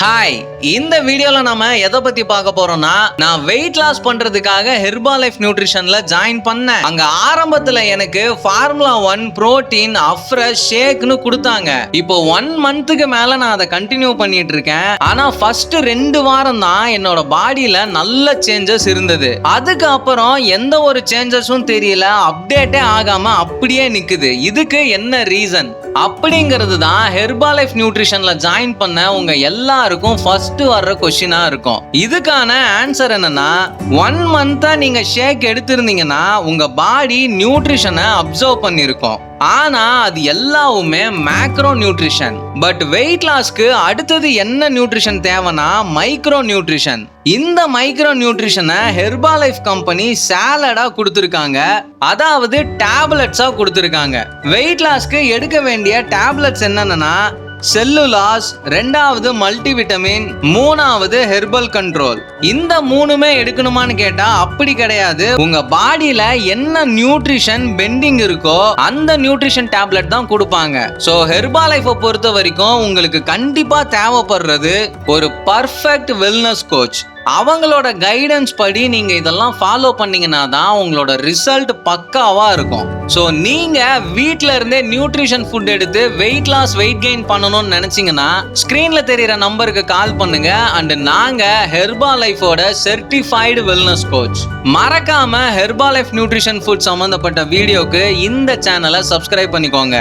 Hi, இந்த வீடியோல நாம எதை பத்தி பார்க்க போறோம்னா, நான் வெயிட் லாஸ் பண்றதுக்காக ஹெர்பாலைஃப் நியூட்ரிஷன்ல ஜாயின் பண்ணேன். அங்க ஆரம்பத்துல எனக்கு ஃபார்முலா 1 புரோட்டீன் அஃப்ரெஷ் ஷேக்னு கொடுத்தாங்க. இப்போ 1 மந்த்துக்கு மேல நான் அதை கண்டினியூ பண்ணிட்டு இருக்கேன். ஆனா ஃபர்ஸ்ட் 2 வாரம் தான் என்னோட பாடியில நல்ல சேஞ்சஸ் இருந்தது. அதுக்கு அப்புறம் எந்த ஒரு சேஞ்சஸும் தெரியல, அப்டேட்டே ஆகாம அப்படியே நிக்குது. இதுக்கு என்ன ரீசன் அப்படிங்கிறது தான் ஹெர்பாலைஃப் நியூட்ரிஷன்ல ஜாயின் பண்ண உங்க எல்லாருக்கும் ஃபர்ஸ்ட் வர்ற கொஸ்டினா இருக்கும். இதுக்கான ஆன்சர் என்னன்னா, 1 மந்தா நீங்க ஷேக் எடுத்திருந்தீங்கன்னா உங்க பாடி நியூட்ரிஷனை அப்சர்வ் பண்ணிருக்கும். ஆனா அது எல்லாவுமே மேக்ரோ நியூட்ரிஷன். பட் வெயிட் லாஸ்க்கு அடுத்தது என்ன நியூட்ரிஷன் தேவைன்னா மைக்ரோ நியூட்ரிஷன். இந்த மைக்ரோ நியூட்ரிஷனை ஹெர்பாலைஃப் கம்பெனி சாலடா கொடுத்துருக்காங்க, அதாவது டேப்லெட்ஸா கொடுத்துருக்காங்க. வெயிட் லாஸ்க்கு எடுக்க வேண்டிய டேப்லெட்ஸ் என்னன்னா, செல்லுலாஸ், 2வது மல்டிவிட்டமின், 3வது ஹெர்பல் கண்ட்ரோல். இந்த 3மே எடுக்கணுமான்னு கேட்டா அப்படி கிடையாது. உங்க பாடியில என்ன நியூட்ரிஷன் பெண்டிங் இருக்கோ அந்த நியூட்ரிஷன் டேப்லெட் தான் கொடுப்பாங்க. சோ ஹெர்பாலைஃபை பொறுத்த வரைக்கும் உங்களுக்கு கண்டிப்பா தேவைப்படுறது ஒரு பர்ஃபெக்ட் வெல்னஸ் கோச். அவங்களோட கைடன்ஸ் படி நீங்க இதெல்லாம் ஃபாலோ பண்ணீங்கன்னா தான் உங்களோட ரிசல்ட் பக்காவா இருக்கும். ஸோ நீங்க வீட்ல இருந்தே நியூட்ரிஷன் ஃபுட் எடுத்து வெயிட் லாஸ் வெயிட் கெயின் பண்ணணும்னு நினைச்சீங்கன்னா ஸ்கிரீன்ல தெரியுற நம்பருக்கு கால் பண்ணுங்க. அண்ட் நாங்க ஹெர்பாலைஃபோட சர்டிஃபைடு வெல்னஸ் கோச். மறக்காம ஹெர்பாலைஃப் நியூட்ரிஷன் ஃபுட் சம்பந்தப்பட்ட வீடியோக்கு இந்த சேனலை சப்ஸ்கிரைப் பண்ணிக்கோங்க.